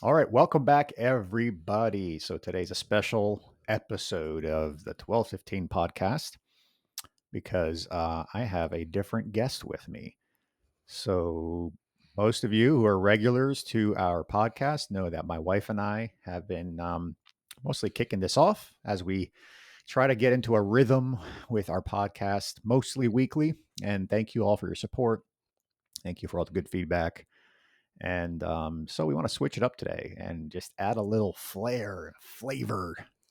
All right, welcome back, everybody. So today's a special episode of the 1215 podcast because I have a different guest with me. So most of you who are regulars to our podcast know that my wife and I have been mostly kicking this off as we try to get into a rhythm with our podcast, mostly weekly. And thank you all for your support. Thank you for all the good feedback. And so we want to switch it up today and just add a little flavor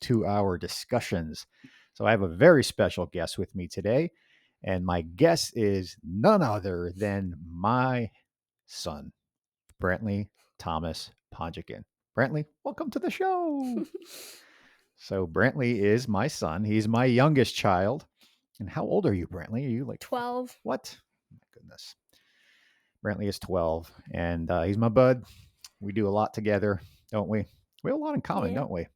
to our discussions. So I have a very special guest with me today. And my guest is none other than my son, Brentley Thomas Ponjican. Brentley, welcome to the show. So Brentley is my son. He's my youngest child. And how old are you, Brentley? Are you like 12. what? My goodness. Brentley is 12, and he's my bud. We do a lot together, don't we? We have a lot in common, Yeah. don't we?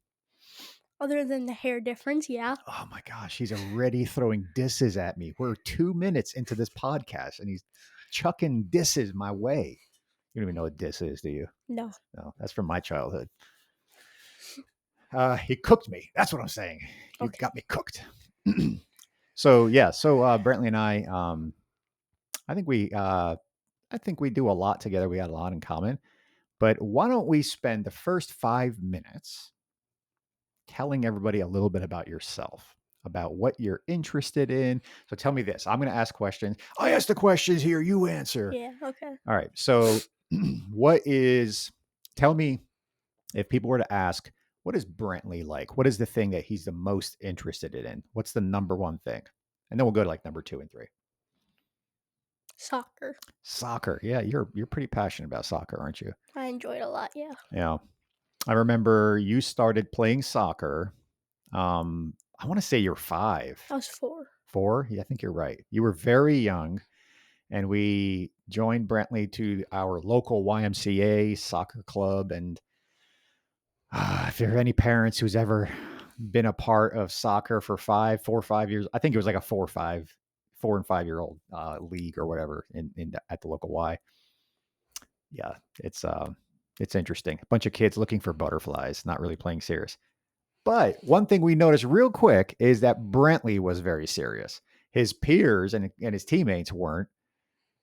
Other than the hair difference, yeah. Oh my gosh, he's already throwing disses at me. We're 2 minutes into this podcast, and he's chucking disses my way. You don't even know what diss is, do you? No. No, that's from my childhood. He cooked me. That's what I'm saying. He Okay. got me cooked. So Brentley and I think we do a lot together. We got a lot in common. But why don't we spend the first 5 minutes telling everybody a little bit about yourself, about what you're interested in? So tell me this. I'm going to ask questions. I ask the questions here, you answer. Yeah, okay. All right. So, tell me if people were to ask, what is Brentley like? What is the thing that he's the most interested in? What's the number one thing? And then we'll go to like number 2 and 3. Soccer. Soccer. Yeah, you're pretty passionate about soccer, aren't you? I enjoy it a lot, yeah. Yeah. I remember you started playing soccer. I want to say you're 5. I was 4. 4? Yeah, I think you're right. You were very young, and we joined Brentley to our local YMCA soccer club. And if there are any parents who's ever been a part of soccer for 4 or 5 years, I think it was like a 4 and 5 year old league or whatever at the local Y. Yeah, it's interesting. A bunch of kids looking for butterflies, not really playing serious. But one thing we noticed real quick is that Brentley was very serious. His peers and his teammates weren't,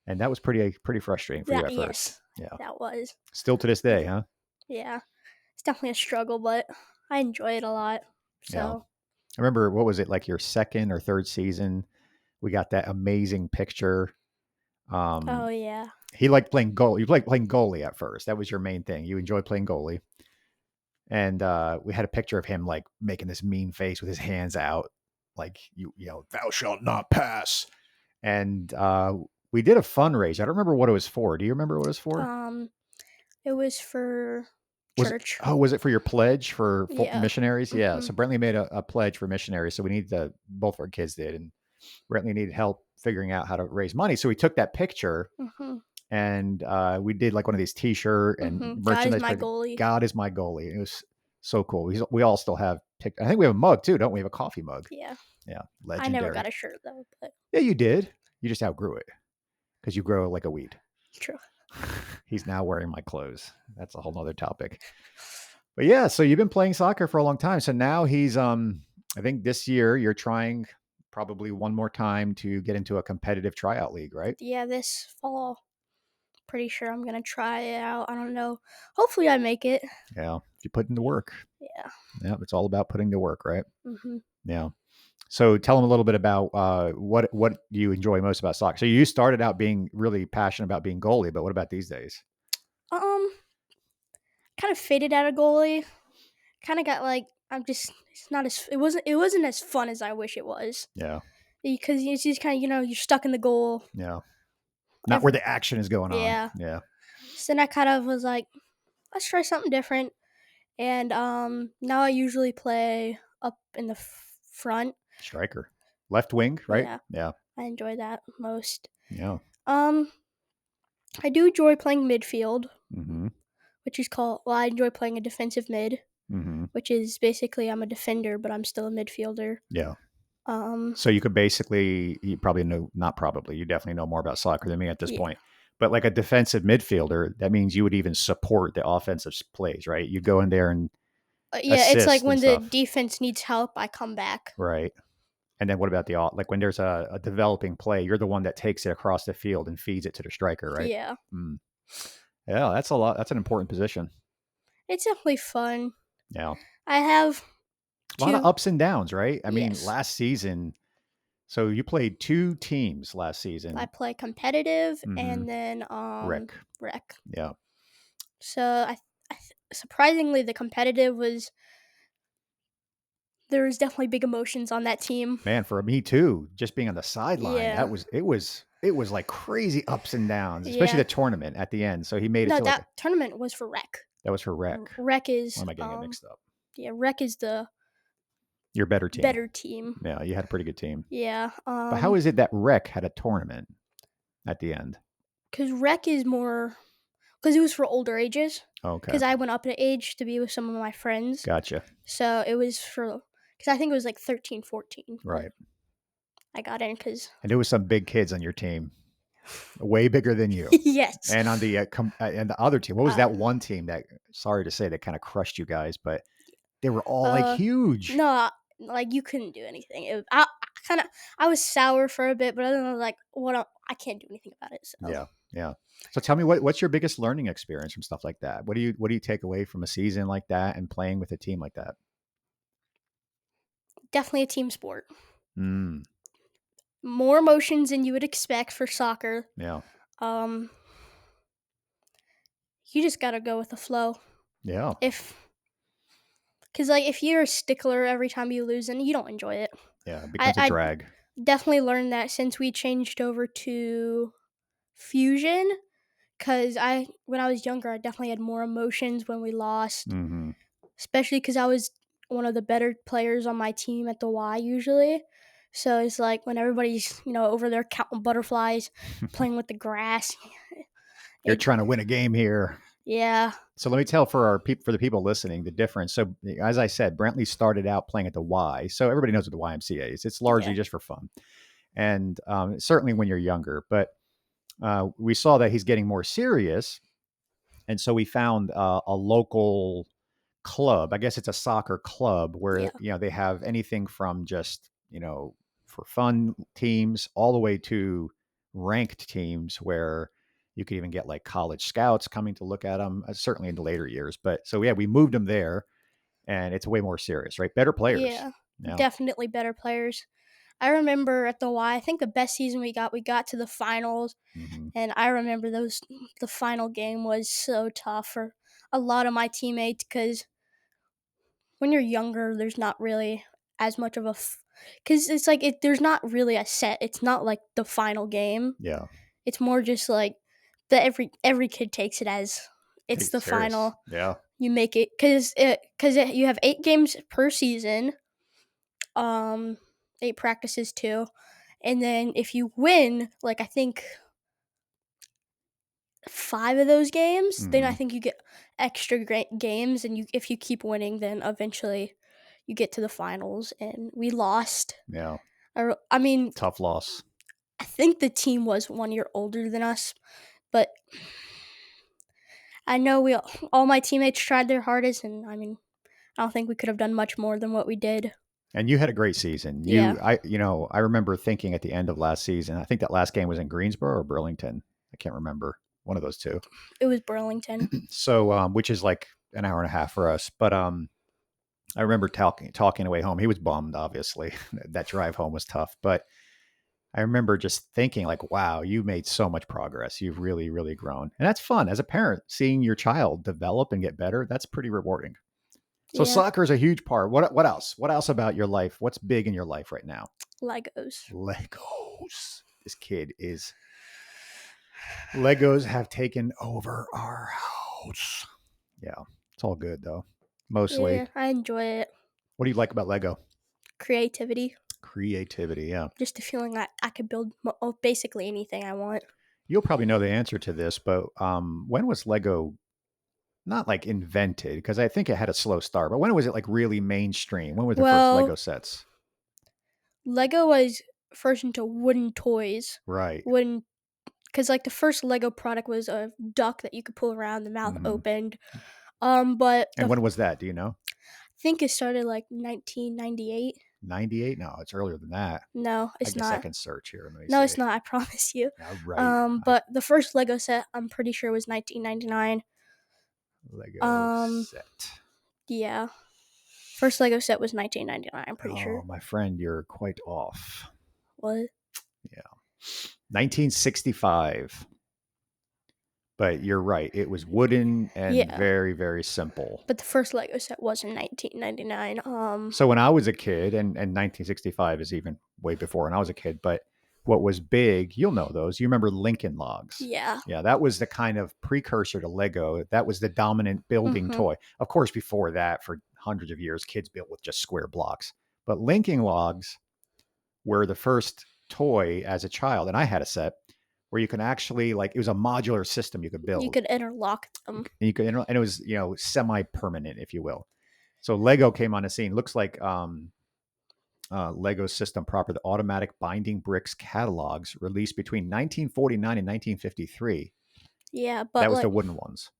and that was pretty frustrating for you at first. Yes, Yeah, that was. still to this day, huh? Yeah. It's definitely a struggle, but I enjoy it a lot. Yeah. So, I remember, what was it, like your second or third season? We got that amazing picture. oh, yeah. He liked playing goal. You liked playing goalie at first. That was your main thing. You enjoyed playing goalie. And we had a picture of him like making this mean face with his hands out, like you know, thou shalt not pass. And we did a fundraiser. I don't remember what it was for. Do you remember what it was for? It was for Was church. was it for your pledge for Yeah. missionaries? Yeah. Mhm. So Brentley made a pledge for missionaries. So we needed both our kids did, and Brentley needed help figuring out how to raise money. So we took that picture Mhm. and we did like one of these T-shirt and Mhm. God is merchandise. my goalie. God is my goalie. It was so cool. We all still have. I think we have a mug too, don't we? We have a coffee mug. Yeah. Yeah, I never legendary. got a shirt though, but Yeah, you did. You just outgrew it because you grow like a weed. true. He's now wearing my clothes. That's a whole nother topic. But yeah, so you've been playing soccer for a long time. So now he's I think this year you're trying probably one more time to get into a competitive tryout league, right? Yeah, this fall. Pretty sure I'm gonna try it out. I don't know. Hopefully I make it. Yeah. If you put in the work. Yeah. Yeah, it's all about putting the work, right? Mhm. Yeah. So tell them a little bit about what you enjoy most about soccer. So you started out being really passionate about being goalie, but what about these days? Um, kind of faded out of goalie. Kind of got like I'm just. It's not as. It wasn't as fun as I wish it was. Yeah. Because it's just kind of you're stuck in the goal. Yeah. Not where the action is going on. Yeah. Yeah. So then I kind of was like, let's try something different. And now I usually play up in the front. Striker. Left wing, right? Yeah. Yeah. I enjoy that most. Yeah. Um, I do enjoy playing midfield, Mm-hmm. which is called. Well, I enjoy playing a defensive mid, Mm-hmm. which is basically I'm a defender, but I'm still a midfielder. Yeah. Um, So you could basically, you probably know, not probably, you definitely know more about soccer than me at this yeah. point. But like a defensive midfielder, that means you would even support the offensive plays, right? You go in there and Yeah, it's like assist and when the stuff, defense needs help, I come back. right? And then what about like when there's a developing play, you're the one that takes it across the field and feeds it to the striker, right? Yeah, Mm. Yeah, that's a lot. That's an important position. it's definitely fun. Yeah, I have a lot of two. ups and downs, right? I mean, Yes, last season, so you played two teams last I season. play competitive Mm-hmm. and then Rick. rec. Yeah, So surprisingly the competitive was there was definitely big emotions on that team. man, for me too. Just being on the sideline, Yeah, it was like crazy ups and downs, especially yeah. the tournament at the end. So he made it No, to like that tournament was for rec. that was for Rec. Rec Why is am I getting it mixed up? yeah, rec is the Your better team. better team. Yeah, you had a pretty good team. Yeah, But how is it that Rec had a tournament at the end? because rec is more because it was for older ages. Okay, Because I went up in age to be with some of my friends, gotcha. so it was for because I think it was like 13, 14 when Right. I got in. Because And there was some big kids on your team, way bigger than you. yes, And on the and the other team, what was uh, that one team that? Sorry to say, that kind of crushed you guys, but they were all like uh, huge. no, like you couldn't do anything. I kind of I was sour for a bit, but I don't know like I can't do anything about it. So Yeah, yeah. So tell me, what's your biggest learning experience from stuff like that? What do you take away from a season like that and playing with a team like that? definitely a team sport. Mm, More emotions than you would expect for soccer. yeah, Um, you just gotta go with the flow. yeah, If Because like if you're a stickler every time you lose, then you don't enjoy it. yeah. It becomes a I drag. definitely learned that since we changed over to fusion. Cause when I was younger, I definitely had more emotions when we lost, Hmm. especially because I was one of the better players on my team at the Y usually. So it's like when everybody's over there counting butterflies, playing with the grass. You're It trying to win a game here. Yeah, So let me tell for for the people listening the difference. So as I said, Brentley started out playing at the Y. So everybody knows what the YMCA is. It's largely yeah, just for fun, and certainly when you're younger. But we saw that he's getting more serious, and so we found a local club. I guess it's a soccer club where yeah, they have anything from just for fun teams all the way to ranked teams where you could even get like college scouts coming to look at them. Certainly in the later years, but so yeah, we moved them there, and it's way more serious, right? Better players. yeah. Yeah. Definitely better players. I remember at the Y, I think the best season we got to the finals. Hmm. And I remember the final game was so tough for a lot of my teammates because when you're younger, there's not really as much of a because it's like there's not really a set. It's not like the final game. Yeah. It's more just like that every kid takes it as Take it's it the serious. final. Yeah. You make it because you have 8 games per season, um, 8 practices too, and then if you win, like I think 5 of those games, then I Hmm. think you get extra great games, and if you keep winning, then eventually you get to the finals. And we lost. Yeah. I mean, Tough loss. I think the team was 1 year older than us, but I know all my teammates tried their hardest, and I mean, I don't think we could have done much more than what we did. And you had a great season. Yeah, I remember thinking at the end of last season, I think that last game was in Greensboro or Burlington. I can't remember. One of those two. it was Burlington. So, which is like an hour and a half for us. But I remember talking away home. He was bummed, obviously. That drive home was tough. But I remember just thinking, like, wow, you made so much progress. You've really, really grown. And that's fun as a parent, seeing your child develop and get better. That's pretty rewarding. So Yeah, soccer is a huge part. What else? What else about your life? What's big in your life right now? Legos. Legos. This kid is Legos have taken over our house. Yeah. It's all good though. Mostly. Yeah, I enjoy it. What do you like about Lego? Creativity, Creativity. Yeah. just the feeling that I could build basically anything I want. You'll probably know the answer to this, but when was Lego not like invented? Because I think it had a slow start, but when was it like really mainstream? When were the first Lego Well, sets? Lego was first into wooden toys, Right. wooden. because like the first Lego product was a duck that you could pull around, the mouth Hmm. opened. But And when was that? Do you know? I think it started like 1998. 98? No, it's earlier than that. No, I it's guess I not. can search here. Let me No, see. it's not. I promise you. All right. But the first Lego set, I'm pretty sure was 1999. Lego Um, set. yeah, first Lego set was 1999. I'm pretty Oh, sure. my friend, you're quite off. What? Yeah. 1965. But you're right. It was wooden and Yeah, very, very simple. but the first Lego set was in 1999. So when I was a kid, and 1965 is even way before when I was a kid, but what was big, you'll know those. You remember Lincoln Logs. Yeah. Yeah, that was the kind of precursor to Lego. That was the dominant building Mhm. toy. Of course, before that, for hundreds of years, kids built with just square blocks. But Lincoln Logs were the first toy as a child. And I had a set where you can actually, like, it was a modular system you could You build. could interlock them. And you could, and it was, semi permanent, if you will. So Lego came on the scene. Looks like Lego System Proper, the automatic binding bricks catalogs released between 1949 and 1953. Yeah, but That was the like wooden ones.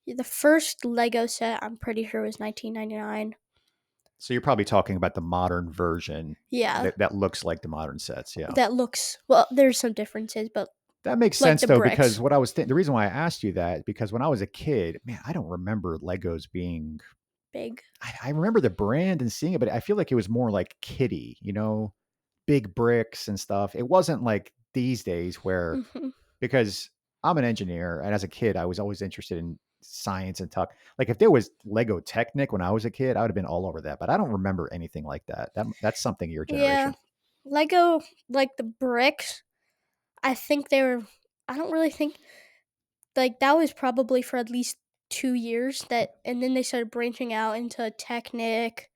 the first Lego set, I'm pretty sure was 1999. So you're probably talking about the modern version Yeah, that looks like the modern sets. Yeah. that looks well. There's some differences, but That makes like sense the though, because bricks. what I was the reason why I asked you that, because when I was a kid, man, I don't remember Legos being. Big. I remember the brand and seeing it, but I feel like it was more like kiddie, big bricks and stuff. It wasn't like these days where, Hmm. because I'm an engineer, and as a kid, I was always interested in science and talk. Like if there was Lego Technic when I was a kid, I would have been all over that. But I don't remember anything like that. That's something of your Yeah, generation. Lego like the bricks. I think they were. I don't really think like that was probably for at least 2 years that, and then they started branching out into Technic,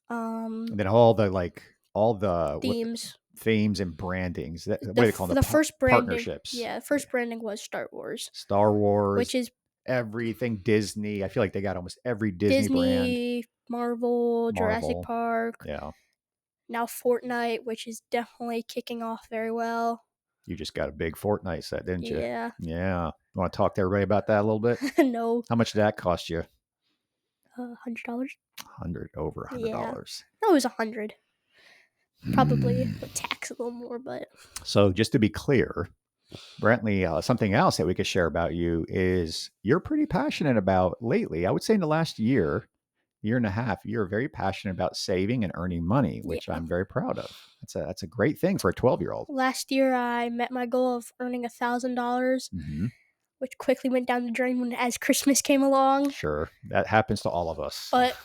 um, And then all the what themes. themes and brandings. What do The they call them? the first branding, Partnerships. yeah, the Yeah. first branding was Star Wars, Star Wars, which is everything Disney. I feel like they got almost every Disney brand. Disney, Marvel, Jurassic Marvel. Park, Yeah. now Fortnite, which is definitely kicking off very well. You just got a big Fortnite set, didn't you? Yeah. Yeah. You want to talk to everybody about that a little bit? No, How much did that cost you? $100. 100, over a hundred Yeah, dollars. no, it was 100. Probably with tax a little more, but So just to be clear, Brentley, something else that we could share about you is you're pretty passionate about lately. I would say in the last year and a half, you're very passionate about saving and earning money, which yeah. I'm very proud of. That's a great thing for a 12-year-old. Last year, I met my goal of earning $1,000, Mm-hmm. which quickly went down the drain when as Christmas came along. Sure, that happens to all of us. But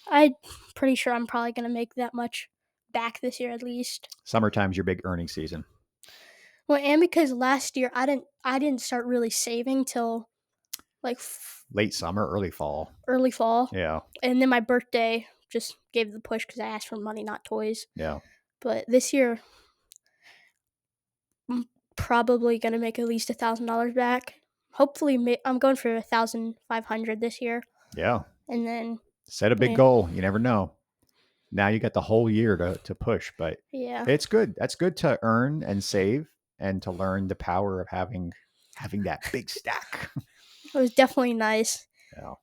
I'm pretty sure I'm probably gonna make that much back this year at least. Summertime's your big earning season. Well, and because last year I didn't start really saving till like Late summer, early fall. early fall, Yeah, and then my birthday just gave the push because I asked for money, not toys. yeah, But this year, I'm probably gonna make at least $1,000 back. Hopefully, I'm going for 1,500 this year, yeah. and then Set a big yeah, goal. You never know. Now you got the whole year to push, but yeah, it's good. That's good to earn and save, and to learn the power of having that big stack. it was definitely nice. Yeah.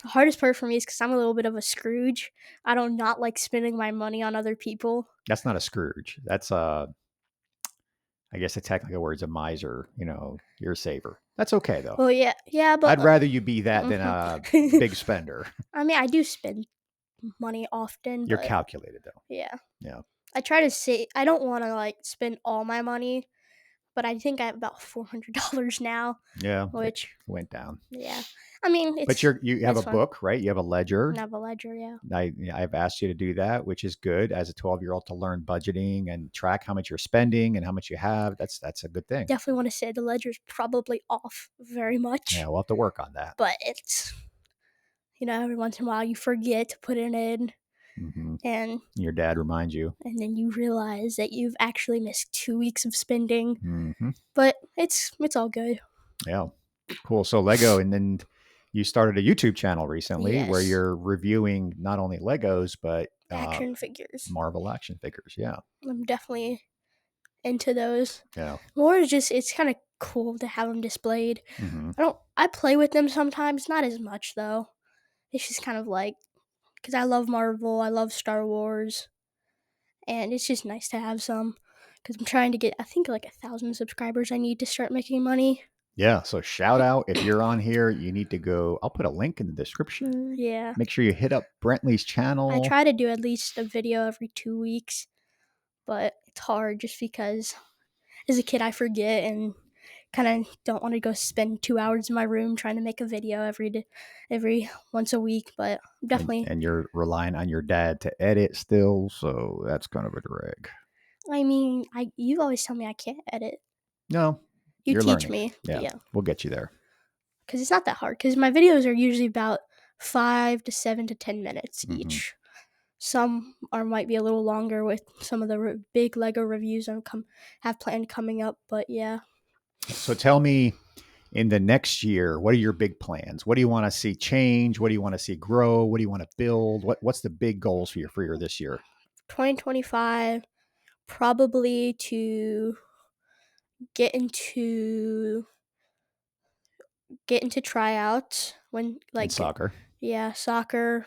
The hardest part for me is because I'm a little bit of a Scrooge. I don't not like spending my money on other people. That's not a Scrooge. That's I guess the technical word's a miser. You're a saver. That's okay though. Well, yeah, yeah, but I'd rather you be that than a mhm. big spender. I mean, I do spend money often, You're but calculated though. yeah, Yeah. I try to say I don't want to like spend all my money, but I think I have about $400 now, Yeah. It which went down. yeah, I mean But you have it's a fun. book, right? You have a ledger. I have a ledger, yeah. I've asked you to do that, which is good as a 12-year-old, to learn budgeting and track how much you're spending and how much you have. That's a good thing. Definitely want to say the ledger's probably off very Yeah, much, we'll have to work on that. but it's every once in a while you forget to put it in, Hmm. and Your dad reminds you. then you realize that you've actually missed 2 weeks of spending. Hmm. But it's all good. Yeah, cool. So Lego, and then you started a YouTube channel recently where Yes, you're reviewing not only Legos but action figures. Marvel action figures. Yeah. I'm definitely into those. Yeah. More is just it's kind of cool to have them displayed. Hmm. I play with them sometimes, not as much though. It's just kind of like because I love Marvel, I love Star Wars, and it's just nice to have some. Because I'm trying to get, I think like 1,000 subscribers. I need to start making money. Yeah. So shout out if you're on here, you need to go. I'll put a link in the description. Yeah, Make sure you hit up Brentley's I channel. try to do at least a video every 2 weeks, but it's hard just because as a kid I forget and kind of don't want to go spend 2 hours in my room trying to make a video every day, every once a week. But definitely, And you're relying on your dad to edit still, so that's kind of a drag. I mean, you always tell me I can't edit. No, You you're teach learning. me, Yeah, yeah, we'll get you there. because it's not that hard. Because my videos are usually about 5 to 7 to 10 minutes Hmm. each. Some are might be a little longer with some of the big Lego reviews have planned coming up. But yeah, So tell me, in the next year, what are your big plans? What do you want to see change? What do you want to see grow? What do you want to build? What's the big goals for your this year? 2025 probably to get into tryouts when In like soccer? yeah soccer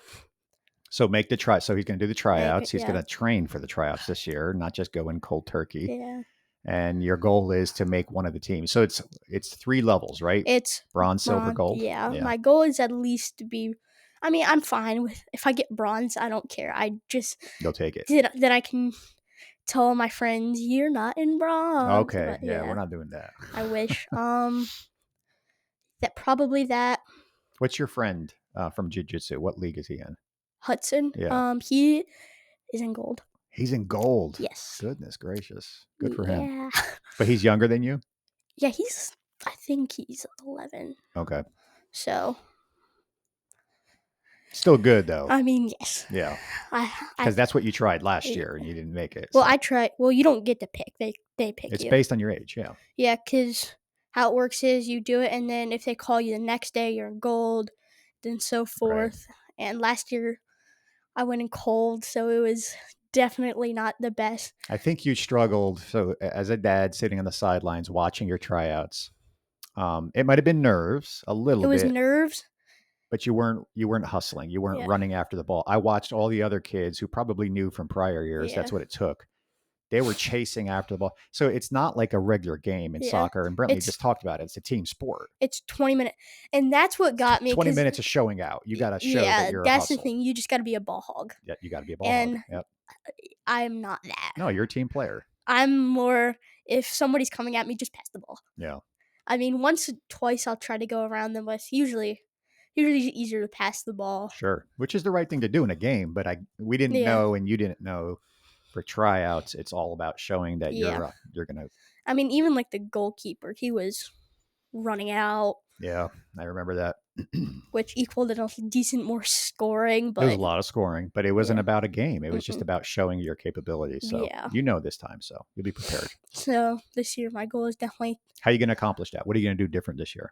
So make the try. So he's going to do the tryouts. He's going yeah to train for the tryouts this year, not just go in cold turkey. yeah And your goal is to make one of the teams. So it's 3 levels, right? it's Bronze, silver, bronze. gold. Yeah, Yeah, my goal is at least to be. I mean, I'm fine with if I get bronze. I don't care. I just you'll take it. did that. I can tell my friends you're not in bronze. Okay, But yeah, we're yeah, not doing that. I wish. That probably that What's your friend from jiu-jitsu? What league is he in? Hudson. Yeah, He is in gold. he's in gold. Yes. Goodness gracious, good for him. Yeah. But he's younger than you. Yeah. I think he's 11. Okay, So still good though. I mean, yes. Yeah, I I because that's what you tried last year and you didn't make it. well, So I try. Well, you don't get to pick. They pick it's you. based on your age. Yeah, Yeah, cause how it works is you do it, and then if they call you the next day, you're in gold, then so right. forth. And last year I went in cold, so it was definitely not the best. I think you struggled. So as a dad sitting on the sidelines watching your tryouts, it might have been nerves a It little was bit, nerves. but you weren't hustling. You weren't Yeah, running after the ball. I watched all the other kids who probably knew from prior years yeah, that's what it took. They were chasing after the ball. So it's not like a regular game in yeah. soccer. And Brentley It's just talked about it. It's a team sport. 20 minutes, and that's what got me. 20 Cause minutes of showing out. You got to show that yeah, you're a that's the hustle. thing. You just got to be a ball hog, Yeah, you got to be a ball hog. and Yep. I'm not that. No, you're a team player. I'm more if somebody's coming at me, just pass the ball. Yeah, I mean, once or twice I'll try to go around them, but it's usually easier to pass the ball. sure. Which is the right thing to do in a game. But we didn't Yeah, know, and you didn't know for tryouts. It's all about showing that yeah. you're gonna. I mean, even like the goalkeeper, he was running out, Yeah, I remember that. which equaled a decent more scoring, It was a but lot of scoring, but it wasn't yeah, about a game. It was just mm-mm. about showing your capabilities. So Yeah. you know this time, so you'll be prepared. So this year, my goal is definitely How are you going to accomplish that? What are you going to do different this year?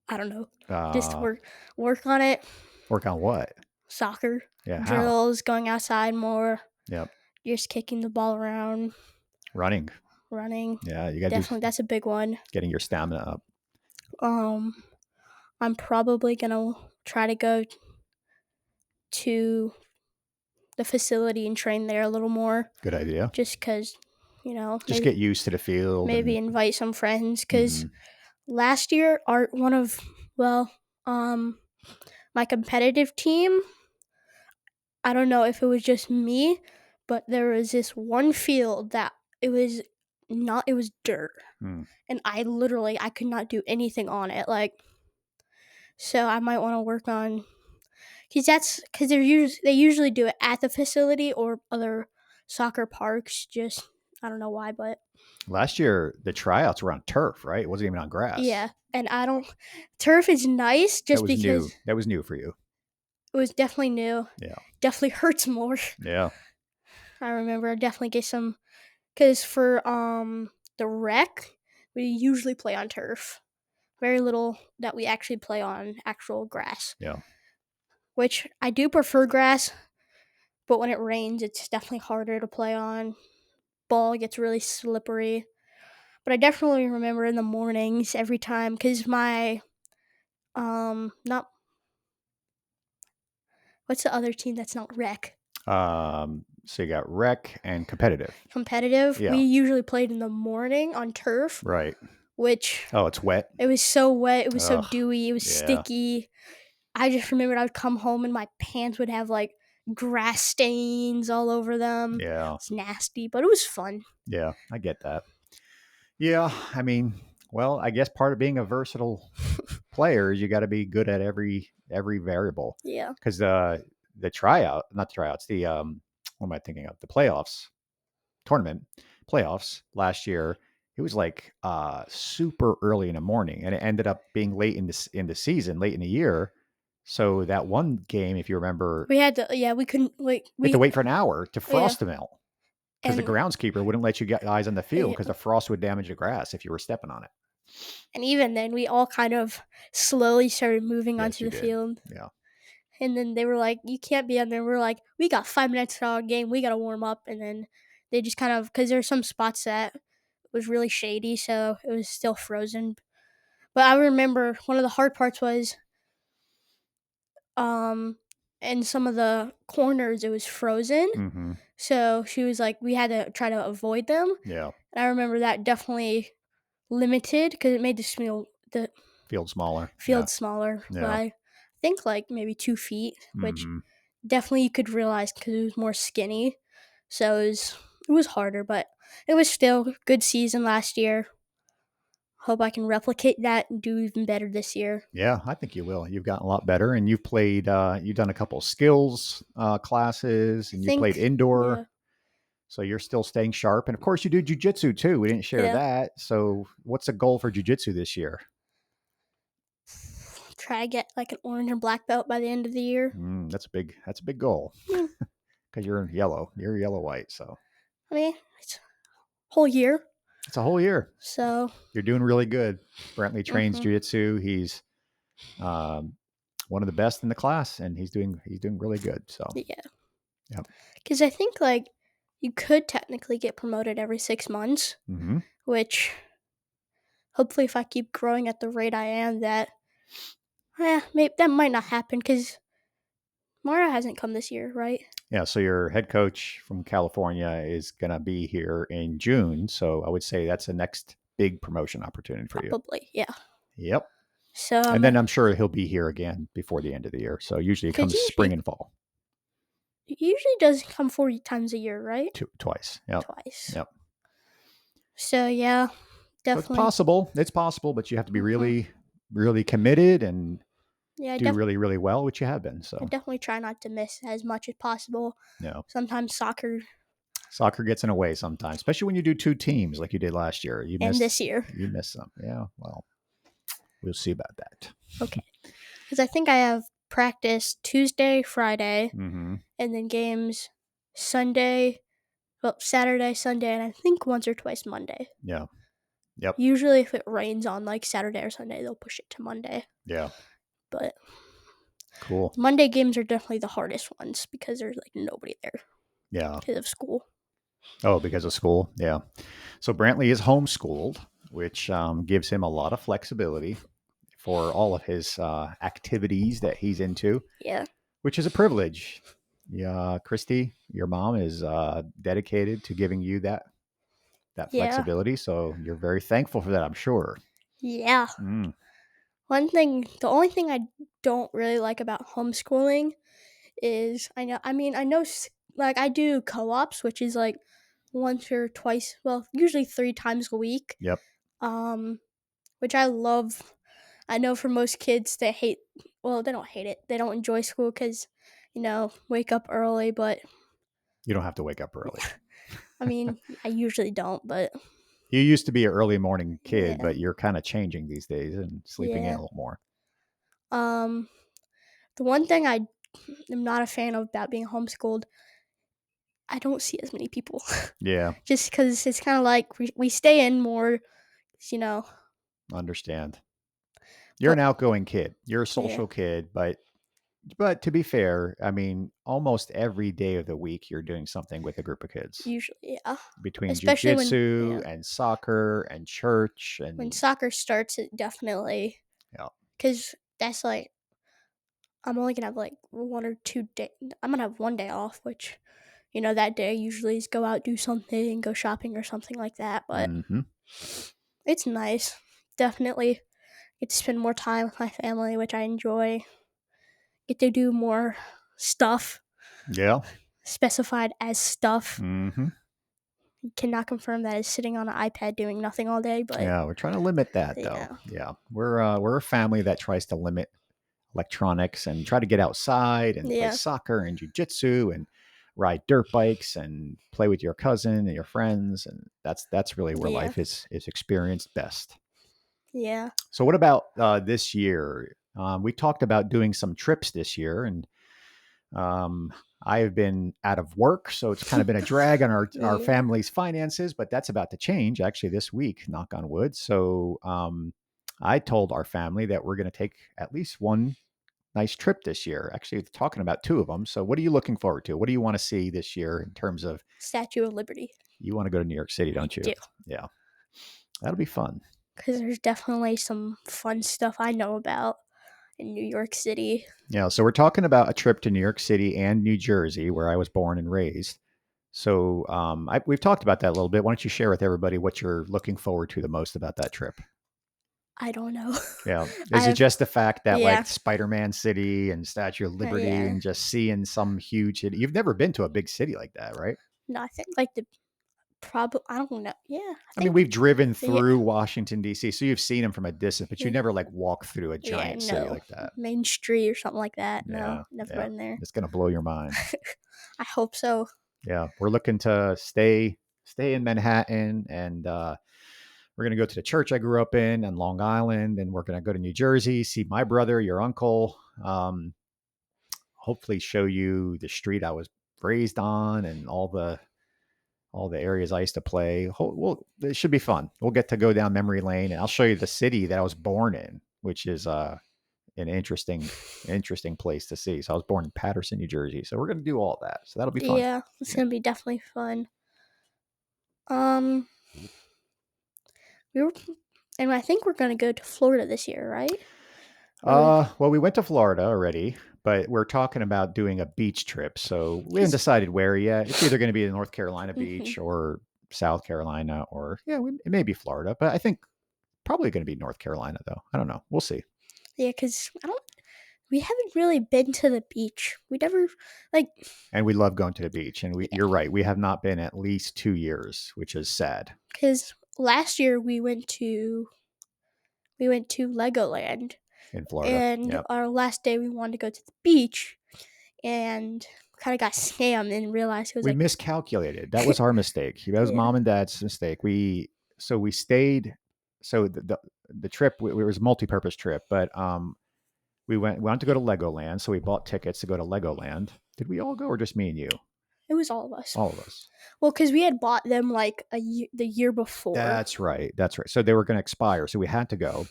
I don't know, just Uh, work on it. work on what? Soccer Yeah, how? drills, going outside more, Yep, just kicking the ball around, running. running. Yeah, you got to do Definitely, that's a big one. getting your stamina up. Um, I'm probably gonna try to go to the facility and train there a little more, Good idea. just because, Just get used to the field maybe and. invite some friends. Because Mhm. last year, well, um, my competitive team. I don't know if it was just me, but there was this one field that it was not. It was dirt, Mm. and I could not do anything on it. Like, so I might want to work on because they usually do it at the facility or other soccer parks. Just I don't know why, but Last year the tryouts were on turf, right? It wasn't even on grass. yeah. And I don't turf is nice That just was because new. That was new for you. it was definitely new. Yeah. Definitely hurts more. Yeah. I remember I definitely get some because for the rec we usually play on turf. Very little that we actually play on actual grass, Yeah. which I do prefer grass but when it rains, it's definitely harder to play on. Ball gets really slippery. But I definitely remember in the mornings every time because my not what's the other team that's not rec So you got rec and competitive. competitive. We Yeah, usually played in the morning on turf, right. which Oh, it's wet. it was so wet. It was so Ugh, dewy. It was yeah, sticky. I just remembered I would come home and my pants would have like grass stains all over them. yeah, It's nasty, but it was fun. yeah. I get that. Yeah, I mean, well, I guess part of being a versatile player is you got to be good at every variable. Yeah. Because the tryout, not the tryouts, the what am I thinking of? The playoffs tournament playoffs last year. It was like super early in the morning, and it ended up being late in the season, late in the year. So that one game, if you remember, We had to yeah, we couldn't like you had to we wait for an hour to yeah. frost the melt because the And groundskeeper wouldn't let you get eyes on the field yeah. because the frost would damage the grass if you were stepping on it. And even then we all kind of slowly started moving Yes, onto you the did. field. Yeah. And then they were like, "You can't be on there." We're like, "We got 5 minutes to our game. We got to warm up." And then they just kind of because there's some spots that was really shady, so it was still frozen. But I remember one of the hard parts was um in some of the corners it was frozen. Mm-hmm. So she was like, we had to try to avoid them. Yeah. And I remember that definitely limited because it made the Field smaller. Yeah. field smaller Yeah. by I think like maybe 2 feet, which Mm-hmm. definitely you could realize because it was more skinny. So it was harder, but it was still a good season last year. Hope I can replicate that and do even better this year. Yeah, I think you will. You've gotten a lot better, and you've played. You've done a couple skills classes, I and you played think, yeah, indoor. So you're still staying sharp, and of course, you do jujitsu too. We didn't share yeah. that. So, what's the goal for jujitsu this year? Try to get like an orange and black belt by the end of the year. That's a big. That's a big goal I mean, because you're in yellow. You're yellow white, so it's a whole year. it's a whole year. So, You're doing really good. Brentley trains mhm, jujitsu. He's um, one of the best in the class, and he's doing really good. So, yeah. yep. Because I think like you could technically get promoted every 6 months, Mm-hmm. which hopefully if I keep growing at the rate I am, that maybe that might not happen because Mara hasn't come this year, right? Yeah, so your head coach from California is going to be here in June. So I would say that's the next big promotion opportunity for you. Probably, yeah. Yep. So And then I'm sure he'll be here again before the end of the year. So usually it because comes spring usually and fall, usually does come 40 times a year, right? twice. Yep. Twice. Yep. So yeah, So it's definitely. possible. It's possible, but you have to be Hmm. really, really committed and Yeah, do really, really well, which you have been. I So, definitely try not to miss as much as possible. you know, Sometimes soccer soccer gets in the way sometimes, especially when you do two teams like you did last year. and this year. You miss some. Yeah. Well, we'll see about that. Okay. Because I think I have practice Tuesday, Friday, Mm-hmm. and then games Sunday, well, Saturday, Sunday, and I think once or twice Monday. Yeah. Yep. Usually, if it rains on like Saturday or Sunday, they'll push it to Monday. Yeah. But Cool. the Monday games are definitely the hardest ones because there's like nobody there Yeah. because of school. Oh, because of school. Yeah. So Brantley is homeschooled, which gives him a lot of flexibility for all of his activities that he's into, Yeah, which is a privilege. Yeah, Christy, your mom is dedicated to giving you that yeah, flexibility. So you're very thankful for that, I'm sure. yeah. Mm, The only thing I don't really like about homeschooling is I know like I do co-ops, which is like once or twice, well, usually 3 times a week. yep. Um, which I love. I know for most kids they hate. Well, they don't hate it. They don't enjoy school because wake up early. But You don't have to wake up early. I mean, I usually don't. But You used to be an early morning kid, yeah, but you're kind of changing these days and sleeping in yeah. a little more. Um, the one thing I am not a fan of about being homeschooled, I don't see as many people. Yeah, Just because it's kind of like we stay in more, you know. understand. You're an But outgoing kid. You're a yeah, social kid, but But to be fair, I mean, almost every day of the week you're doing something with a group of kids Usually, yeah. between Especially when jujitsu yeah, and soccer and church when and soccer starts, it definitely yeah. because that's like I'm only gonna have like 1 or 2 day. I'm gonna have 1 day off, which that day usually is go out, do something, go shopping or something like that. But Hmm. it's nice. Definitely get to spend more time with my family, which I enjoy. Get to do more stuff Yeah. specified as stuff. Hmm. Cannot confirm that is sitting on an iPad doing nothing all day, but Yeah. We're trying to limit that though. yeah, Yeah. We're a family that tries to limit electronics and try to get outside and play yeah, soccer and jujitsu and ride dirt bikes and play with your cousin and your friends. And that's really where yeah, life is experienced best. yeah. So, what about this year? We talked about doing some trips this year, and um, I have been out of work, so it's kind of been a drag on our Yeah. family's finances. But that's about to change actually this week. Knock on wood. So, I told our family that we're going to take at least one nice trip this year. Actually, talking about two of them. So, what are you looking forward to? What do you want to see this year in terms of Statue of Liberty. you want to go to New York City, I don't you? do. Yeah, that'll be fun. Because there's definitely some fun stuff I know about in New York City. Yeah, so we're talking about a trip to New York City and New Jersey, where I was born and raised. So we've talked about that a little bit. Why don't you share with everybody what you're looking forward to the most about that trip? I don't know. Yeah, is it I've just the fact that yeah, like Spider-Man City and Statue of Liberty yeah. and just seeing some huge city? You've never been to a big city like that, right? No, I think like the probably I don't know. Yeah, I I mean, think we've driven yeah, through Washington D.C., so you've seen them from a distance, but you yeah, never like walk through a yeah. giant city No, like that. Main Street or something like that. No, Yeah, never yeah, been there. it's gonna blow your mind. I hope so. Yeah, we're looking to stay in Manhattan, and we're gonna go to the church I grew up in Long Island, and we're gonna go to New Jersey, see my brother, your uncle. Hopefully, show you the street I was raised on and all the areas I used to play. Well, it should be fun. We'll get to go down memory lane, and I'll show you the city that I was born in, which is an interesting place to see. So I was born in Paterson, New Jersey. So we're gonna do all that. So that'll be fun. Yeah, it's Yeah. gonna be definitely fun. Um, we were, and I think we're gonna go to Florida this year, right? Or Well, we went to Florida already, but we're talking about doing a beach trip. So we haven't because decided where yet. It's either going to be the North Carolina mm-hmm. beach or South Carolina, or yeah, it may be Florida, but I think probably going to be North Carolina though. I don't know. We'll see. Yeah, because I don't. We haven't really been to the beach. We never like And we love going to the beach. And yeah, you're right. We have not been at least 2 years, which is sad because last year we went to Legoland, in Florida. and Yep. our last day we wanted to go to the beach, and kind of got scammed and realized it was We like miscalculated. That was our mistake. That was yeah, mom and dad's mistake. We stayed. So the trip it was a multi-purpose trip, but we wanted to go to Legoland, so we bought tickets to go to Legoland. Did we all go, or just me and you? it was all of us. All of us. Well, because we had bought them like the year before. That's right. That's right. So they were going to expire, so we had to go.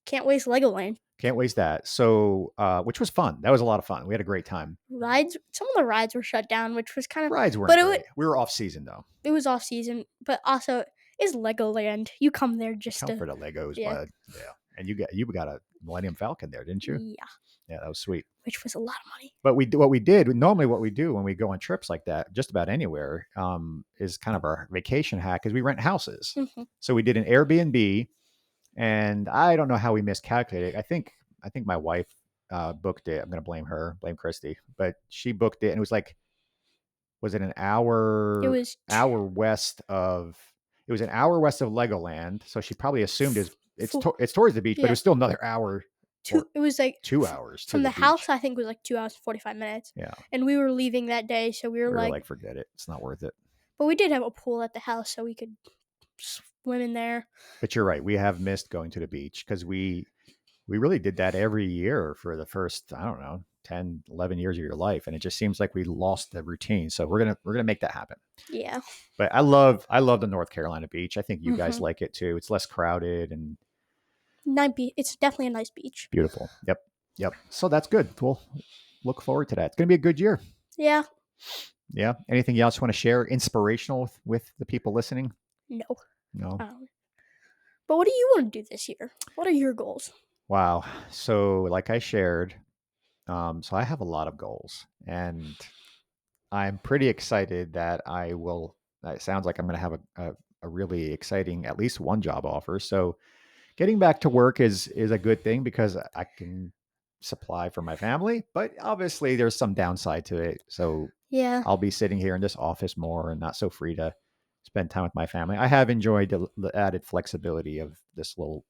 Can't waste Legoland Can't waste that. So, which was fun. That was a lot of fun. We had a great time. rides. Some of the rides were shut down, which was kind of, Rides but weren't great. We were off season though. it was off season. But also, it's Legoland. You come there You just come to for the Legos, yeah, bud. Yeah. And you got a Millennium Falcon there, didn't you? yeah, Yeah, that was sweet. which was a lot of money. But what we did normally, what we do when we go on trips like that, just about anywhere, is kind of our vacation hack. Is we rent houses. Hmm. So we did an Airbnb, and I don't know how we miscalculated. I think my wife booked it. I'm going to blame Christy, but she booked it, and it was like, was it an It hour was hour west of? It was an hour west of Legoland, so she probably assumed it's towards the beach, but it yeah, was still another hour two. or It was like 2 hours to from the the house. beach. I think was like 2 hours 45 minutes, Yeah, and we were leaving that day, so we were we were like, like, forget it, it's not worth it. but we did have a pool at the house, so we could swim in there. But you're right, we have missed going to the beach because we really did that every year for the first, I don't know, 10, 11 years of your life, and it just seems like we lost the routine. So we're gonna make that happen. Yeah. But I love the North Carolina beach. I think you guys Hmm. like it too. It's less crowded and Nice beach. It's definitely a nice beach. beautiful. Yep. Yep. So that's good. We'll look forward to that. It's going to be a good year. Yeah. Yeah. Anything else you want to share inspirational with the people listening? No. No. Um, but what do you want to do this year? What are your goals? Wow. So, like I shared, so I have a lot of goals, and I'm pretty excited that I will. It sounds like I'm going to have a really exciting, at least one job offer. So, getting back to work is a good thing because I can supply for my family, but obviously there's some downside to it. So Yeah. I'll be sitting here in this office more and not so free to spend time with my family. I have enjoyed the added flexibility of this little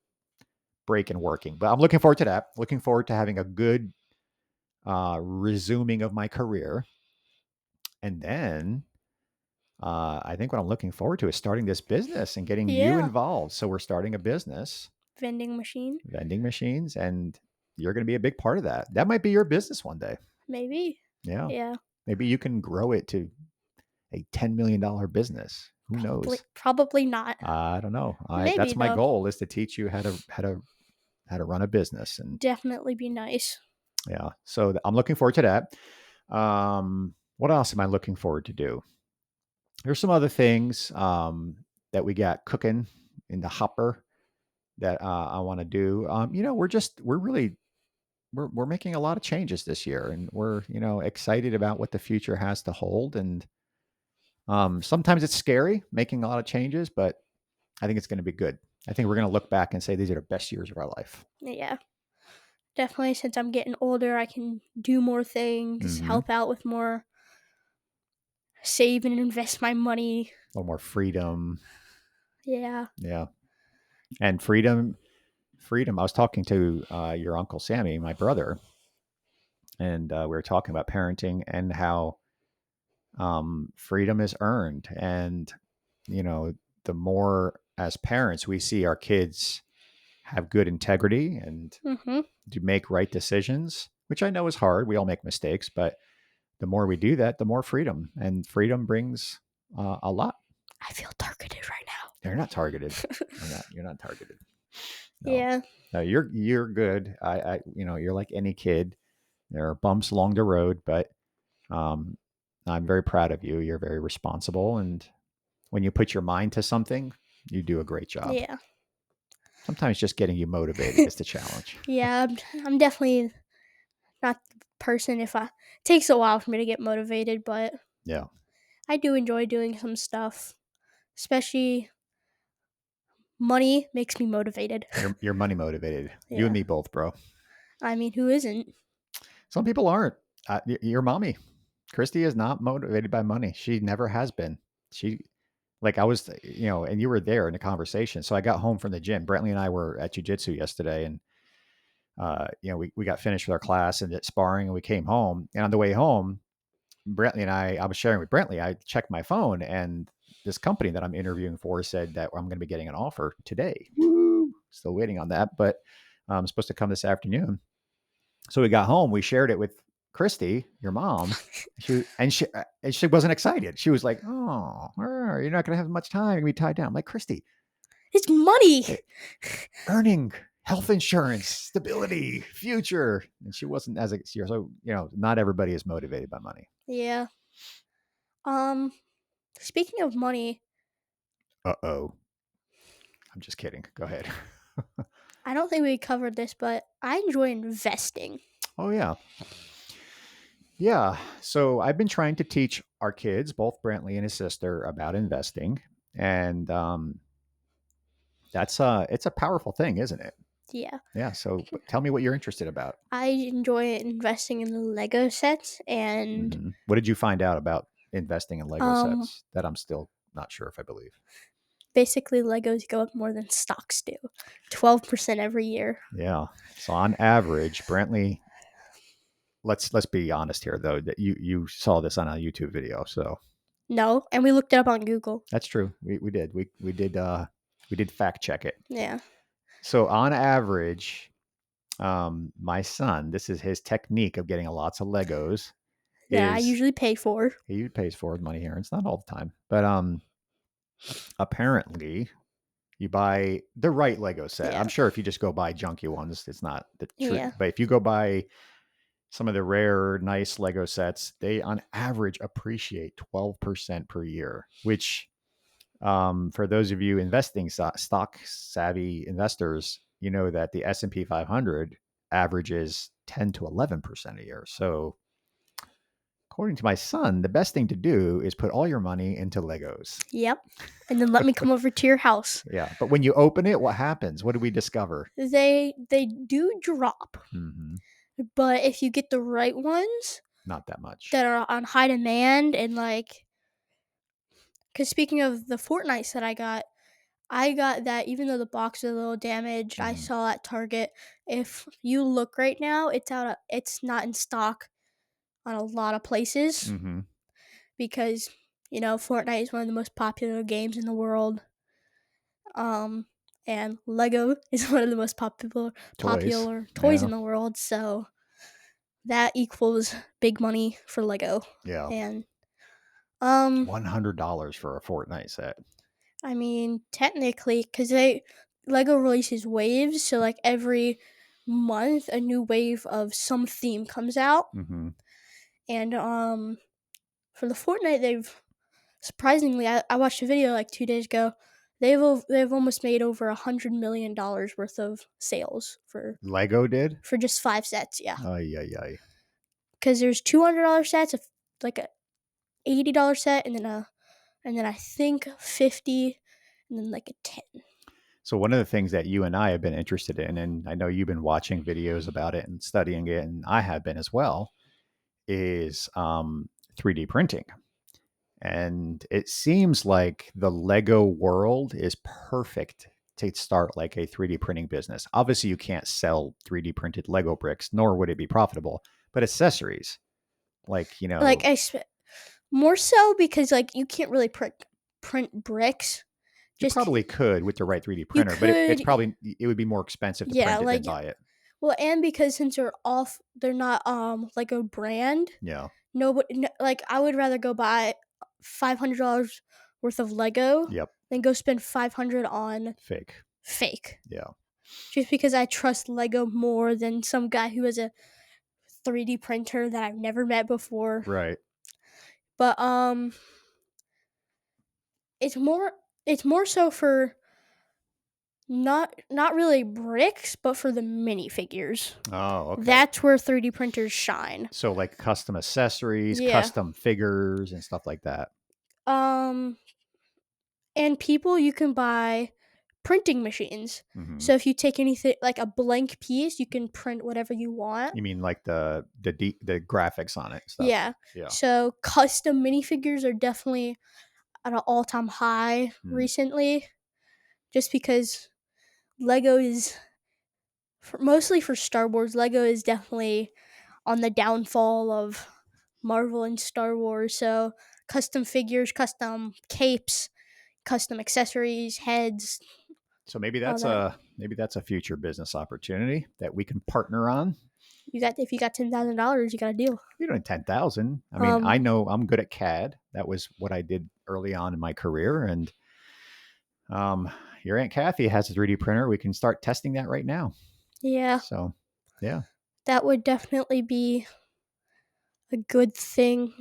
break in working, but I'm looking forward to that. Looking forward to having a good resuming of my career, and then I think what I'm looking forward to is starting this business and getting you Yeah. involved. So we're starting a business, Vending machine? vending machines, and you're going to be a big part of that. That might be your business one day. Maybe. Yeah. Yeah. Maybe you can grow it to a $10 million business. Who Probably knows? probably not. I don't know. Maybe That's my though. goal is to teach you how to run a business. And Definitely be nice. yeah, so I'm looking forward to that. What else am I looking forward to do? There's some other things that we got cooking in the hopper that I want to do. We're really we're making a lot of changes this year, and we're excited about what the future has to hold. And sometimes it's scary making a lot of changes, but I think it's going to be good. I think we're going to look back and say these are the best years of our life. Yeah. Definitely since I'm getting older, I can do more things, Hmm. help out with more, save and invest my money. A little more freedom. Yeah. Yeah, and freedom. I was talking to your uncle Sammy, my brother, and we were talking about parenting and how freedom is earned. And you know, the more as parents we see our kids have good integrity and Mhm. to make right decisions, which I know is hard. We all make mistakes, but the more we do that, the more freedom, and freedom brings a lot. I feel targeted right You're not targeted. now. You're not targeted. No, Yeah. no, you're good. You're like any kid. There are bumps along the road, but um, I'm very proud of you. You're very responsible, and when you put your mind to something, you do a great job. Yeah. Sometimes just getting you motivated is the challenge. Yeah, I'm definitely not the person if I it takes a while for me to get motivated, but Yeah, I do enjoy doing some stuff. Especially money makes me motivated. you're money motivated. You and Yeah. me both, bro. I mean, who isn't? Some people aren't. Your mommy, Christy, is not motivated by money. She never has been. She like I was, and you were there in the conversation. So I got home from the gym. Brentley and I were at jujitsu yesterday, and we got finished with our class and sparring, and we came home. And on the way home, Brentley and I was sharing with Brentley. I checked my phone, and this company that I'm interviewing for said that I'm going to be getting an offer today. Woo! Still waiting on that, but I'm supposed to come this afternoon. So we got home. We shared it with Christy, your mom. She wasn't excited. She was like, "Oh, you're not going to have much time. You're going to be tied down." I'm like, Christy, It's money. eh, earning health insurance, stability, future. And she wasn't as so. Not everybody is motivated by money. Yeah. Um Speaking of money, Oh, I'm just kidding. Go ahead. I don't think we covered this, but I enjoy investing. Oh yeah, yeah. So I've been trying to teach our kids, both Brantley and his sister, about investing, and it's a powerful thing, isn't it? Yeah. Yeah. So tell me what you're interested about. I enjoy investing in the Lego sets and What did you find out about investing in Lego um sets that I'm still not sure if I believe? basically Legos go up more than stocks do. 12% every year. Yeah. So on average, Brantley, let's be honest here though, that you saw this on a YouTube video. So No, and we looked it up on Google. that's true. We did. We did fact check it. Yeah. So on average, my son, this is his technique of getting lots of Legos, That I is usually pay for. he pays for his money here. It's not all the time, but apparently You buy the right Lego set. I'm Yeah. sure if you just go buy junky ones, it's not the true. Yeah. But if you go buy some of the rare, nice Lego sets, they on average appreciate 12% per year, which for those of you investing stock savvy investors, you know that the S&P 500 averages 10 to 11% a year. So according to my son, the best thing to do is put all your money into Legos. Yep. And then let me come over to your house. Yeah, but when you open it, what happens? What do we discover? They do drop, Hmm. but if you get the right ones Not that much. that are on high demand and like, because speaking of the Fortnite set I got that even though the box is a little damaged. I Hmm. saw at Target. If you look right now, it's not in stock on a lot of places Hmm. because Fortnite is one of the most popular games in the world. Um, and Lego is one of the most Toys. popular toys Yeah. in the world. So that equals big money for Lego. Yeah. And um, $100 for a Fortnite set. I mean, technically, because they Lego releases waves, so like every month a new wave of some theme comes out, Hmm. and for the Fortnite, they've surprisingly, I watched a video like 2 days ago. They've almost made over $100 million worth of sales Lego did? for just 5 sets. Yeah, Ay, ay, ay. because there's $200 sets, like a $80 set, and then I think 50, and then like a 10. So one of the things that you and I have been interested in, and I know you've been watching videos about it and studying it, and I have been as well, is 3D printing. And it seems like the Lego world is perfect to start like a 3D printing business. Obviously, you can't sell 3D printed Lego bricks, nor would it be profitable, but accessories, like, Like more so because like you can't really print bricks. you Just probably could with the right 3D you printer, but it's could, probably, it would be more expensive to yeah, print it than like, buy it. well, and because since they're not like a brand. Yeah. Nobody like I would rather go buy $500 worth of Lego Yep. than go spend 500 on Fake. fake. Yeah. Just because I trust Lego more than some guy who has a 3D printer that I've never met before. Right. But it's more it's more so for not really bricks, but for the minifigures. Oh, okay. That's where 3D printers shine. So like custom accessories, Yeah. custom figures, and stuff like that. Um and people you can buy printing machines. Hmm. So if you take anything like a blank piece, you can print whatever you want. You mean like the graphics on it stuff? Yeah. Yeah. So custom minifigures are definitely at an all-time high Hmm. recently just because Lego is mostly for Star Wars. Lego is definitely on the downfall of Marvel and Star Wars. So custom figures, custom capes, custom accessories, heads, So maybe all that's that. a future business opportunity that we can partner on. If you got $10,000, you got a deal. You don't need 10,000. I mean, Um, I know I'm good at CAD. That was what I did early on in my career, and um, your aunt Kathy has a 3D printer. We can start testing that right now. yeah, So, yeah, that would definitely be a good thing.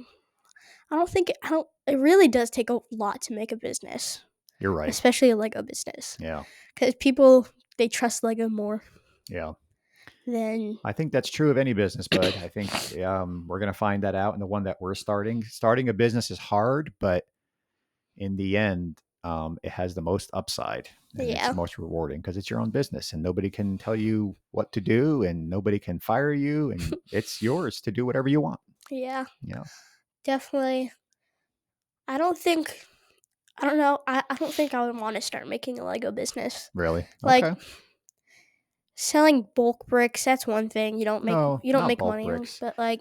I don't. It really does take a lot to make a business, you're right. especially a Lego business, Yeah, because people they trust Lego more yeah. than. I think that's true of any business, bud. I think we're going to find that out in the one that we're starting. Starting a business is hard, but in the end, it has the most upside and it's Yeah, most rewarding because it's your own business and nobody can tell you what to do and nobody can fire you and it's yours to do whatever you want. yeah, You know, definitely. I don't think. I don't know. I don't think I would want to start making a Lego business. really? Like Okay. selling bulk bricks, that's one thing. No, You don't not make bulk money on, bricks. but like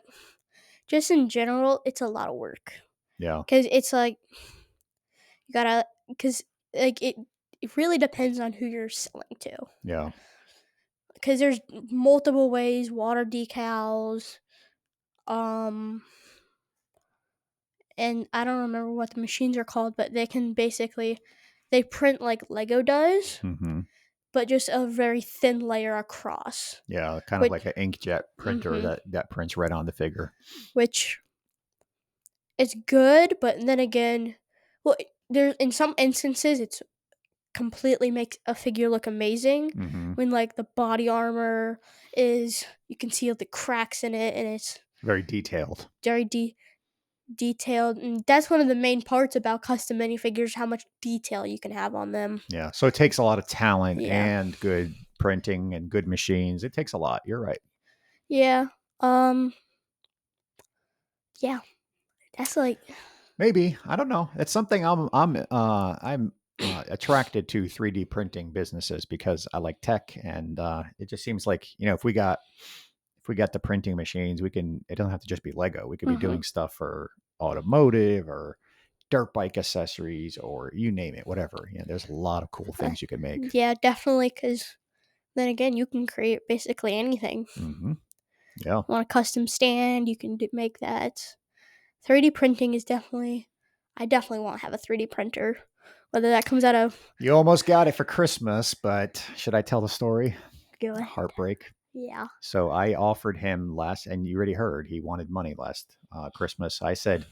just in general, it's a lot of work. Yeah, Cause it's like you gotta, cause like it really depends on who you're selling to. yeah. Cause there's multiple ways, water decals, um, and I don't remember what the machines are called, but they can basically they print like Lego does, Hmm. but just a very thin layer across. Yeah, kind of Which like an inkjet printer mhm, that prints right on the figure. which is good, but then again, well, there in some instances it's completely makes a figure look amazing Hmm. when like the body armor is you can see the cracks in it and it's Very detailed. very detailed, and that's one of the main parts about custom minifigures, how much detail you can have on them. Yeah. So it takes a lot of talent Yeah. and good printing and good machines. It takes a lot. You're right. Yeah. Um yeah, that's like Maybe, I don't know. It's something I'm attracted to 3D printing businesses because I like tech, and it just seems like, if we got the printing machines, we can. It doesn't have to just be Lego. We could be mhm. doing stuff for automotive or dirt bike accessories or you name it, whatever. There's a lot of cool Uh, things you can make. yeah, definitely cuz then again, you can create basically anything. Hmm. Yeah. Want a custom stand, you can make that. 3D printing is definitely I definitely want to have a 3D printer. Whether that comes out of You almost got it for Christmas, but should I tell the story? go ahead. Heartbreak. Yeah. So I offered him last, and you already heard he wanted money last Christmas. I said,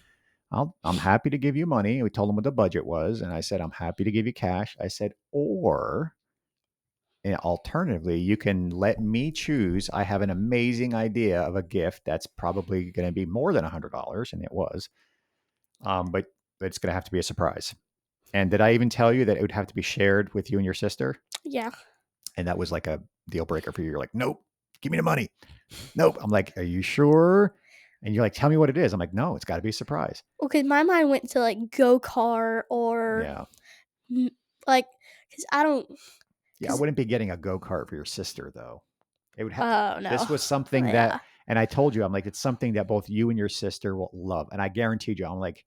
I'm happy to give you money. We told him what the budget was, and I said, I'm happy to give you cash. I said, or alternatively, you can let me choose. I have an amazing idea of a gift that's probably going to be more than $100, and it was, but it's going to have to be a surprise. And did I even tell you that it would have to be shared with you and your sister? Yeah. And that was like a deal breaker for you. You're like, nope, give me the money. Nope. I'm like, are you sure? And you're like, tell me what it is. I'm like, no, it's got to be a surprise. Well, cuz my mind went to like go-kart or Yeah. mm, like cuz I don't Yeah. I cuz wouldn't be getting a go kart for your sister, though. It would have, oh no. this was something that, Yeah. and I told you, I'm like, it's something that both you and your sister will love. And I guaranteed you, I'm like,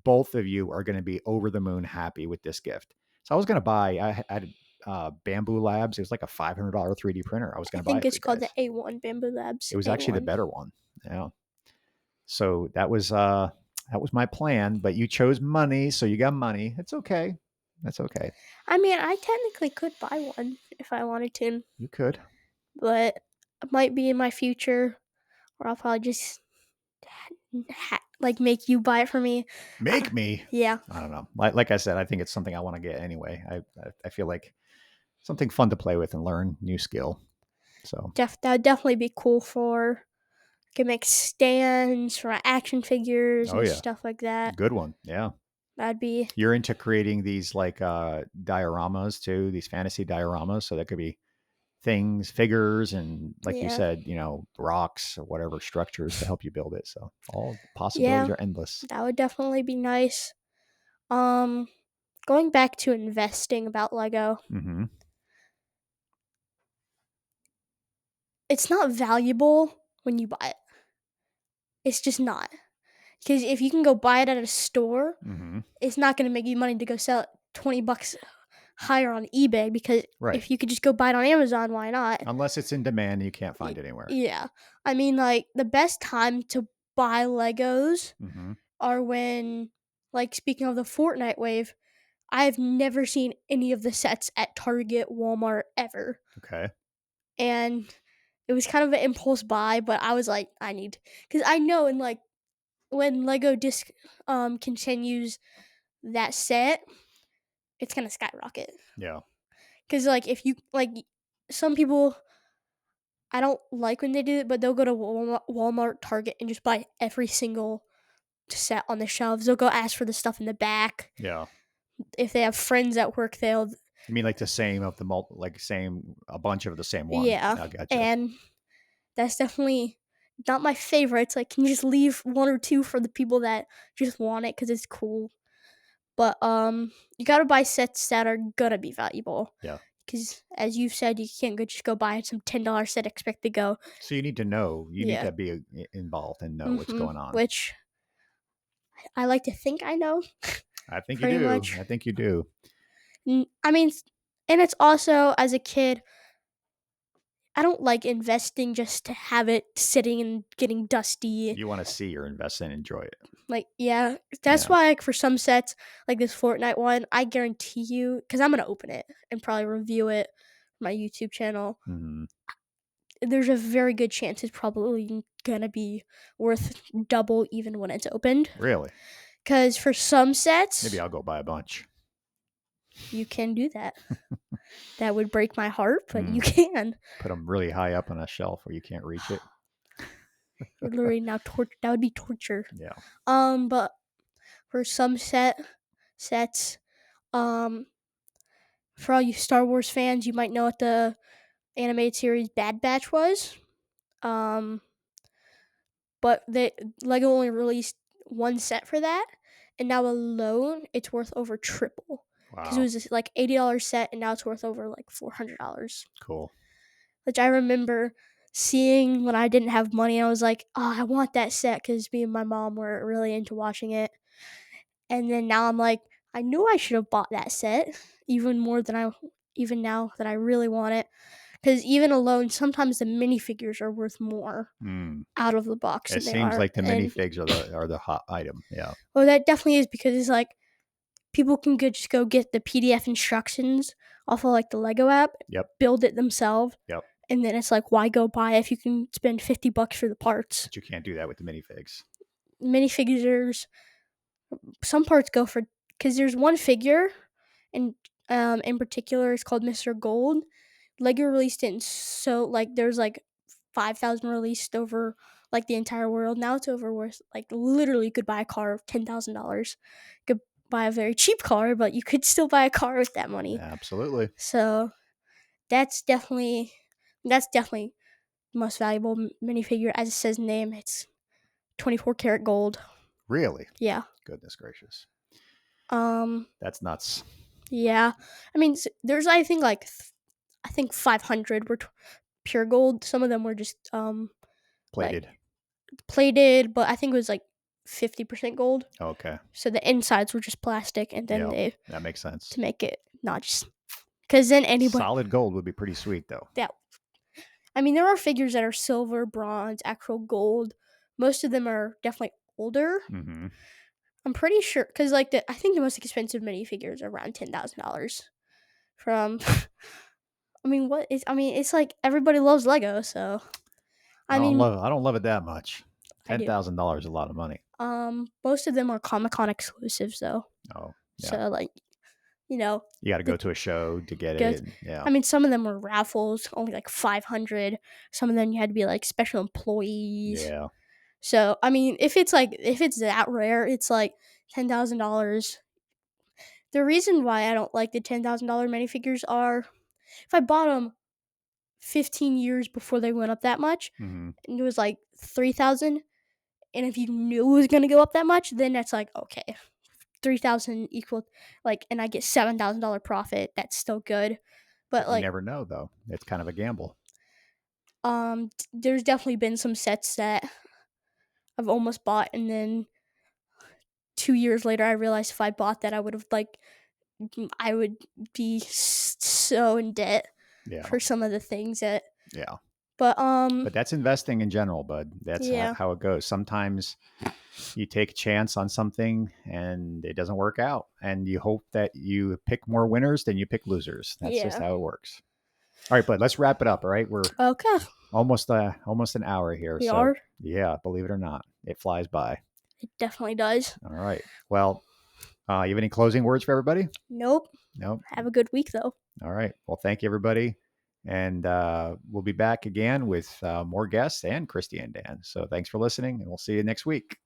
both of you are going to be over the moon happy with this gift. So I was going to buy, I had Bamboo Labs. It was like a $500 3D printer. I was I going to buy think it for it's you called the guys. A1 Bamboo It Labs was actually the A1. better one. Yeah. So that was my plan, but you chose money, so you got money. It's okay. That's okay. I mean, I technically could buy one if I wanted to, You could but it might be in my future or I'll probably just like make you buy it for me. Uh, make me. yeah, I don't know. Like I said, I think it's something I want to get anyway. I feel like something fun to play with and learn new skill. So, that would definitely be cool for I can make stands for my action figures oh and yeah, stuff like that. good one. Yeah, That'd be you're into creating these like dioramas too, these fantasy dioramas. So that could be things, figures, and like you yeah, said, rocks or whatever structures to help you build it. So all possibilities yeah. are endless. That would definitely be nice. Um, going back to investing about Lego, Hmm. it's not valuable when you buy it. It's just not. Because if you can go buy it at a store, Hmm. it's not going to make you money to go sell it $20 higher on eBay. Because Right. if you could just go buy it on Amazon, why not? Unless it's in demand and you can't Y- find it anywhere. yeah, I mean, like the best time to buy Legos Hmm. are when, like, speaking of the Fortnite wave, I have never seen any of the sets at Target, Walmart ever, Okay. and it was kind of an impulse buy. But I was like, I need because I know in like when Lego disc continues that set, it's gonna skyrocket. Yeah. Because like if you like some people, I don't like when they do it, but they'll go to Walmart, Target, and just buy every single set on the shelves. They'll go ask for the stuff in the back. Yeah. If they have friends at work, they'll You mean like the same of the like same a bunch of the same one? yeah, I gotcha. and that's definitely not my favorites. Like, can you just leave one or two for the people that just want it because it's cool? But you gotta buy sets that are gonna be valuable. Yeah. Because as you've said, you can't just go buy some $10 set expect to go. So you need to know. You need Yeah. to be involved and know what's going on. Which I like to think I know I think you pretty do. much. I think you do. I mean, and it's also as a kid, I don't like investing just to have it sitting and getting dusty. You want to see your investment, enjoy it. Like, yeah, that's Yeah. why, like, for some sets, like this Fortnite one, I guarantee you, because I'm gonna open it and probably review it on my YouTube channel. Mhm. There's a very good chance it's probably gonna be worth double even when it's opened. Really? Because for some Maybe sets, I'll go buy a bunch. you can do that. That would break my heart, but you Mm. can. Put them really high up on a shelf where you can't reach it. You're literally now that would be torture. Yeah. But for some sets, um, for all you Star Wars fans, you might know what the animated series Bad Batch was. Um, but they Lego only released one set for that, and now alone it's worth over triple. Because it Wow. was this, like $80 set, and now it's worth over like $400. Cool. Which I remember seeing when I didn't have money. I was like, "Oh, I want that set," because me and my mom were really into watching it. And then now I'm like, I knew I should have bought that set even more than even now that I really want it. Because even alone, sometimes the minifigures are worth more Mm. out of the box It than they seems are. like the And minifigs are the hot item. Yeah. well, that definitely is because it's like people can just go get the PDF instructions off of like the Lego app, Yep. build it themselves, Yep. and then it's like, why go buy it if you can spend $50 for the parts? But you can't do that with the minifigs. Minifigures, some parts go for, because there's one figure, and in particular, it's called Mr. Gold. Lego released it, and so like there's like 5,000 released over like the entire world. Now it's over worth like literally you could buy a car of $10,000. Could buy a very cheap car, but you could still buy a car with that money. Absolutely. So that's definitely that's definitely the most valuable minifigure. As it says in the name, it's 24 karat gold. Really? Yeah. Goodness gracious. Um. That's nuts. Yeah. I mean, there's I think 500 were pure gold. Some of them were just like Plated. plated, but I think it was like 50% gold. Okay. So the insides were just plastic, and then Yeah. they That makes sense. to make it not just because then anybody Solid gold would be pretty sweet, though. that I mean there are figures that are silver, bronze, actual gold. Most of them are definitely older. Mm-hmm. I'm pretty sure because like I think the most expensive minifigures are around $10,000 from. I mean, it's like everybody loves Lego, so I mean, I don't love it that much. I do. $10,000 is a lot of money. Most of them are Comic Con exclusives though, Oh, yeah. so like you know, You got to the go to a show to get good. it. Yeah. I mean, some of them were raffles, only like 500. Some of them you had to be like special employees. Yeah. So I mean, if it's that rare, it's like $10,000. The reason why I don't like the $10,000 minifigures are if I bought them 15 years before they went up that much, Mm-hmm. and it was like 3,000. And if you knew it was gonna go up that much, then that's like okay, 3,000 equal like, and I get $7,000 profit. That's still good, but But you like, never know, though. It's kind of a gamble. there's definitely been some sets that I've almost bought, and then 2 years later, I realized if I bought that, I would have like, I would be so in debt Yeah. for some of the things that. Yeah. But But that's investing in general, bud. That's yeah, how it goes. Sometimes you take a chance on something and it doesn't work out, and you hope that you pick more winners than you pick losers. That's just yeah. how it works. All right, bud. Let's wrap it up. All right, we're Okay, almost an hour here. we So are. yeah, believe it or not, it flies by. It definitely does. All right. Well, you have any closing words for everybody? Nope. No. Have a good week though. All right. Well, thank you, everybody. And we'll be back again with more guests and Christy and Dan. So thanks for listening, and we'll see you next week.